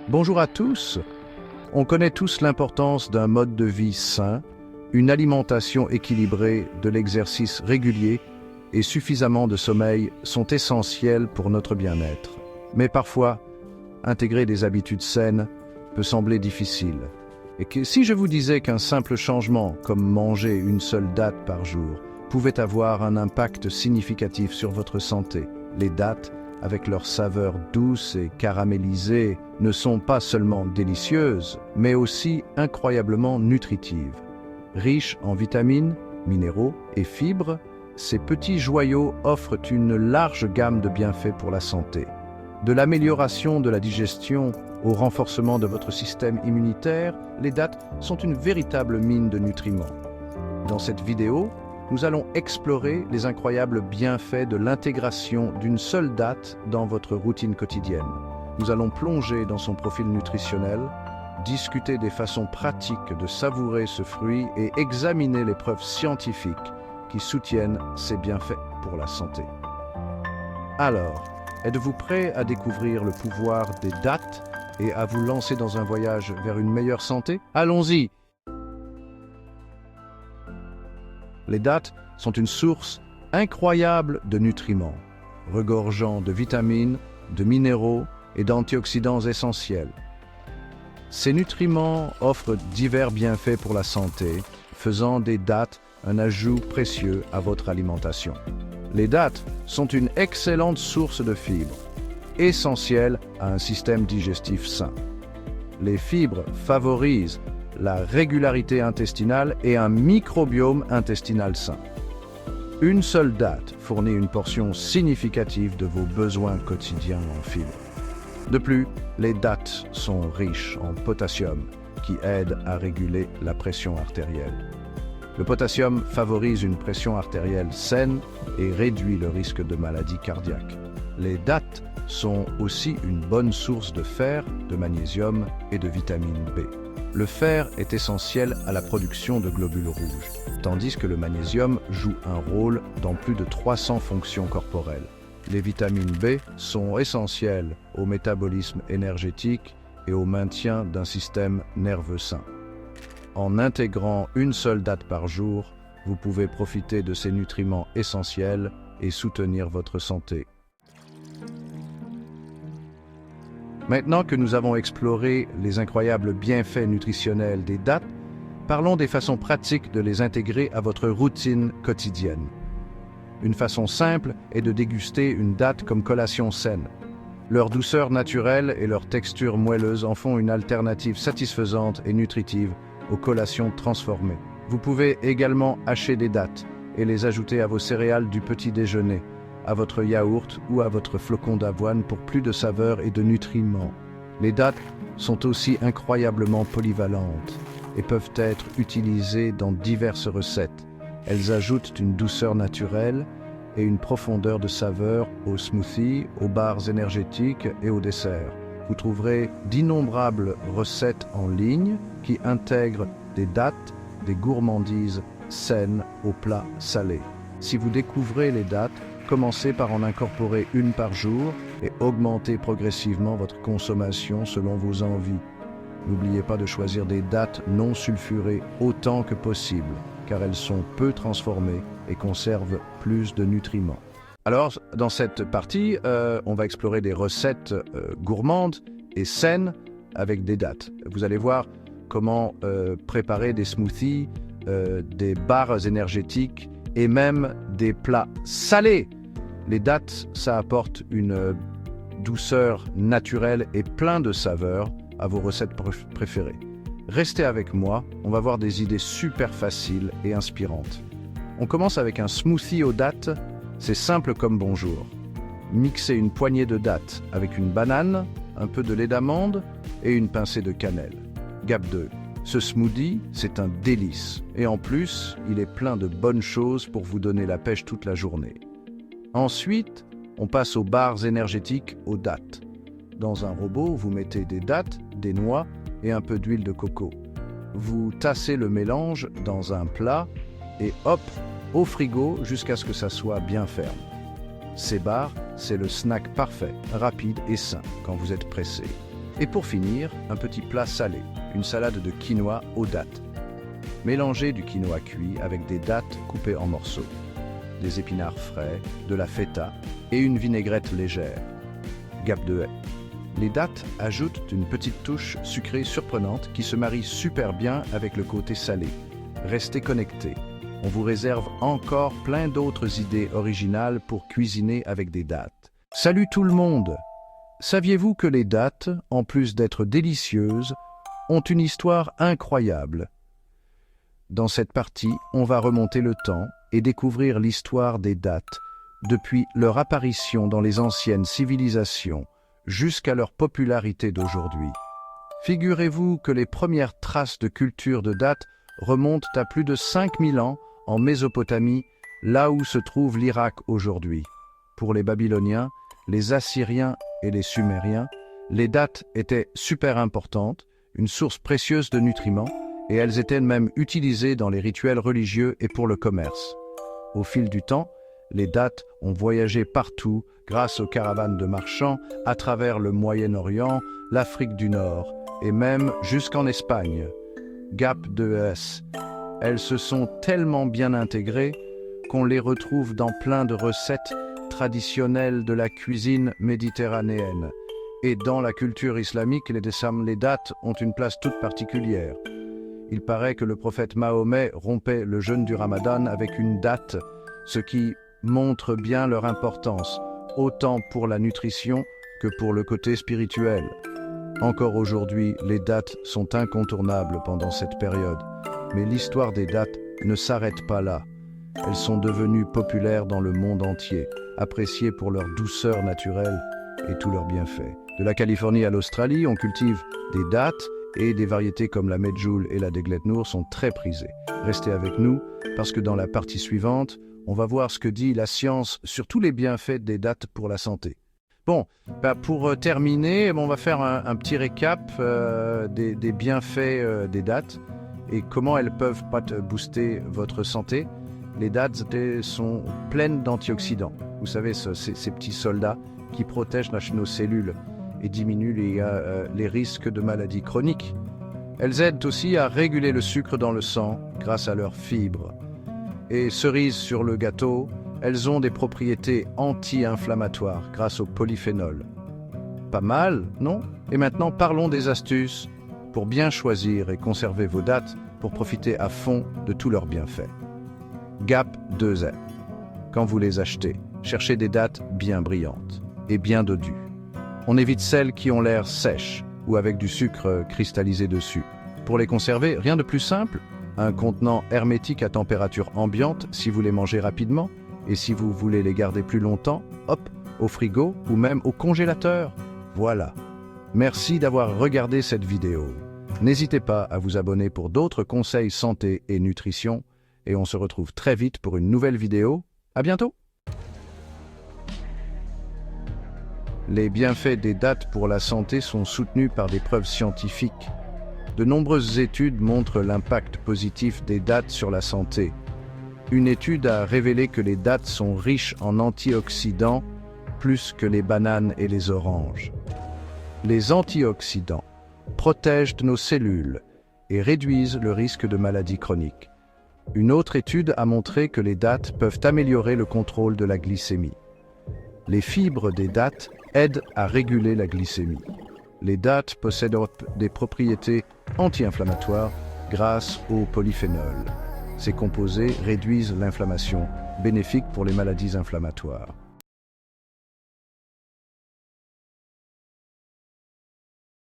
Bonjour à tous. On connaît tous l'importance d'un mode de vie sain, une alimentation équilibrée, de l'exercice régulier et suffisamment de sommeil sont essentiels pour notre bien-être. Mais parfois, intégrer des habitudes saines peut sembler difficile. Et que si je vous disais qu'un simple changement, comme manger une seule date par jour, pouvait avoir un impact significatif sur votre santé, les dates, avec leur saveur douce et caramélisée, ne sont pas seulement délicieuses, mais aussi incroyablement nutritives. Riches en vitamines, minéraux et fibres, ces petits joyaux offrent une large gamme de bienfaits pour la santé. De l'amélioration de la digestion au renforcement de votre système immunitaire, les dates sont une véritable mine de nutriments. Dans cette vidéo, nous allons explorer les incroyables bienfaits de l'intégration d'une seule date dans votre routine quotidienne. Nous allons plonger dans son profil nutritionnel, discuter des façons pratiques de savourer ce fruit et examiner les preuves scientifiques qui soutiennent ses bienfaits pour la santé. Alors, êtes-vous prêt à découvrir le pouvoir des dates et à vous lancer dans un voyage vers une meilleure santé? Allons-y! Les dates sont une source incroyable de nutriments, regorgeant de vitamines, de minéraux et d'antioxydants essentiels. Ces nutriments offrent divers bienfaits pour la santé, faisant des dates un ajout précieux à votre alimentation. Les dates sont une excellente source de fibres, essentielle à un système digestif sain. Les fibres favorisent la régularité intestinale et un microbiome intestinal sain. Une seule date fournit une portion significative de vos besoins quotidiens en fibres. De plus, les dates sont riches en potassium, qui aide à réguler la pression artérielle. Le potassium favorise une pression artérielle saine et réduit le risque de maladies cardiaques. Les dates sont aussi une bonne source de fer, de magnésium et de vitamine B. Le fer est essentiel à la production de globules rouges, tandis que le magnésium joue un rôle dans plus de 300 fonctions corporelles. Les vitamines B sont essentielles au métabolisme énergétique et au maintien d'un système nerveux sain. En intégrant une seule date par jour, vous pouvez profiter de ces nutriments essentiels et soutenir votre santé. Maintenant que nous avons exploré les incroyables bienfaits nutritionnels des dates, parlons des façons pratiques de les intégrer à votre routine quotidienne. Une façon simple est de déguster une date comme collation saine. Leur douceur naturelle et leur texture moelleuse en font une alternative satisfaisante et nutritive aux collations transformées. Vous pouvez également hacher des dates et les ajouter à vos céréales du petit déjeuner, à votre yaourt ou à votre flocon d'avoine pour plus de saveur et de nutriments. Les dates sont aussi incroyablement polyvalentes et peuvent être utilisées dans diverses recettes. Elles ajoutent une douceur naturelle et une profondeur de saveur aux smoothies, aux bars énergétiques et aux desserts. Vous trouverez d'innombrables recettes en ligne qui intègrent des dates, des gourmandises saines aux plats salés. Si vous découvrez les dates, commencez par en incorporer une par jour et augmentez progressivement votre consommation selon vos envies. N'oubliez pas de choisir des dates non sulfurées autant que possible, car elles sont peu transformées et conservent plus de nutriments. Alors, dans cette partie, on va explorer des recettes gourmandes et saines avec des dates. Vous allez voir comment préparer des smoothies, des barres énergétiques et même des plats salés. Les dates, ça apporte une douceur naturelle et plein de saveurs à vos recettes préférées. Restez avec moi, on va voir des idées super faciles et inspirantes. On commence avec un smoothie aux dates, c'est simple comme bonjour. Mixez une poignée de dattes avec une banane, un peu de lait d'amande et une pincée de cannelle. Gap 2. Ce smoothie, c'est un délice. Et en plus, il est plein de bonnes choses pour vous donner la pêche toute la journée. Ensuite, on passe aux barres énergétiques aux dates. Dans un robot, vous mettez des dattes, des noix et un peu d'huile de coco. Vous tassez le mélange dans un plat et hop, au frigo jusqu'à ce que ça soit bien ferme. Ces barres, c'est le snack parfait, rapide et sain quand vous êtes pressé. Et pour finir, un petit plat salé, une salade de quinoa aux dattes. Mélangez du quinoa cuit avec des dattes coupées en morceaux, des épinards frais, de la feta et une vinaigrette légère. Gap de haie. Les dattes ajoutent une petite touche sucrée surprenante qui se marie super bien avec le côté salé. Restez connectés. On vous réserve encore plein d'autres idées originales pour cuisiner avec des dattes. Salut tout le monde! Saviez-vous que les dattes, en plus d'être délicieuses, ont une histoire incroyable? Dans cette partie, on va remonter le temps et découvrir l'histoire des dattes, depuis leur apparition dans les anciennes civilisations jusqu'à leur popularité d'aujourd'hui. Figurez-vous que les premières traces de culture de dattes remontent à plus de 5000 ans en Mésopotamie, là où se trouve l'Irak aujourd'hui. Pour les Babyloniens, les Assyriens et les Sumériens, les dattes étaient super importantes, une source précieuse de nutriments, et elles étaient même utilisées dans les rituels religieux et pour le commerce. Au fil du temps, les dattes ont voyagé partout grâce aux caravanes de marchands à travers le Moyen-Orient, l'Afrique du Nord et même jusqu'en Espagne. Gap de ES. Elles se sont tellement bien intégrées qu'on les retrouve dans plein de recettes traditionnelles de la cuisine méditerranéenne. Et dans la culture islamique, les dattes ont une place toute particulière. Il paraît que le prophète Mahomet rompait le jeûne du Ramadan avec une date, ce qui montre bien leur importance, autant pour la nutrition que pour le côté spirituel. Encore aujourd'hui, les dattes sont incontournables pendant cette période, mais l'histoire des dattes ne s'arrête pas là. Elles sont devenues populaires dans le monde entier, appréciées pour leur douceur naturelle et tous leurs bienfaits. De la Californie à l'Australie, on cultive des dattes et des variétés comme la medjool et la deglet nour sont très prisées. Restez avec nous parce que dans la partie suivante, on va voir ce que dit la science sur tous les bienfaits des dattes pour la santé. Bon, pour terminer, on va faire un petit récap des bienfaits des dattes et comment elles peuvent booster votre santé. Les dattes sont pleines d'antioxydants. Vous savez, ces petits soldats qui protègent nos cellules et diminuent les risques de maladies chroniques. Elles aident aussi à réguler le sucre dans le sang grâce à leurs fibres. Et cerise sur le gâteau, elles ont des propriétés anti-inflammatoires grâce au polyphénol. Pas mal, non? Et maintenant, parlons des astuces pour bien choisir et conserver vos dattes pour profiter à fond de tous leurs bienfaits. Gap 2M. Quand vous les achetez, cherchez des dattes bien brillantes et bien dodues. On évite celles qui ont l'air sèches ou avec du sucre cristallisé dessus. Pour les conserver, rien de plus simple. Un contenant hermétique à température ambiante si vous les mangez rapidement, et si vous voulez les garder plus longtemps, hop, au frigo ou même au congélateur. Voilà. Merci d'avoir regardé cette vidéo. N'hésitez pas à vous abonner pour d'autres conseils santé et nutrition, et on se retrouve très vite pour une nouvelle vidéo. À bientôt! Les bienfaits des dattes pour la santé sont soutenus par des preuves scientifiques. De nombreuses études montrent l'impact positif des dattes sur la santé. Une étude a révélé que les dattes sont riches en antioxydants plus que les bananes et les oranges. Les antioxydants protègent nos cellules et réduisent le risque de maladies chroniques. Une autre étude a montré que les dattes peuvent améliorer le contrôle de la glycémie. Les fibres des dattes aident à réguler la glycémie. Les dattes possèdent des propriétés anti-inflammatoires grâce au polyphénol. Ces composés réduisent l'inflammation, bénéfique pour les maladies inflammatoires.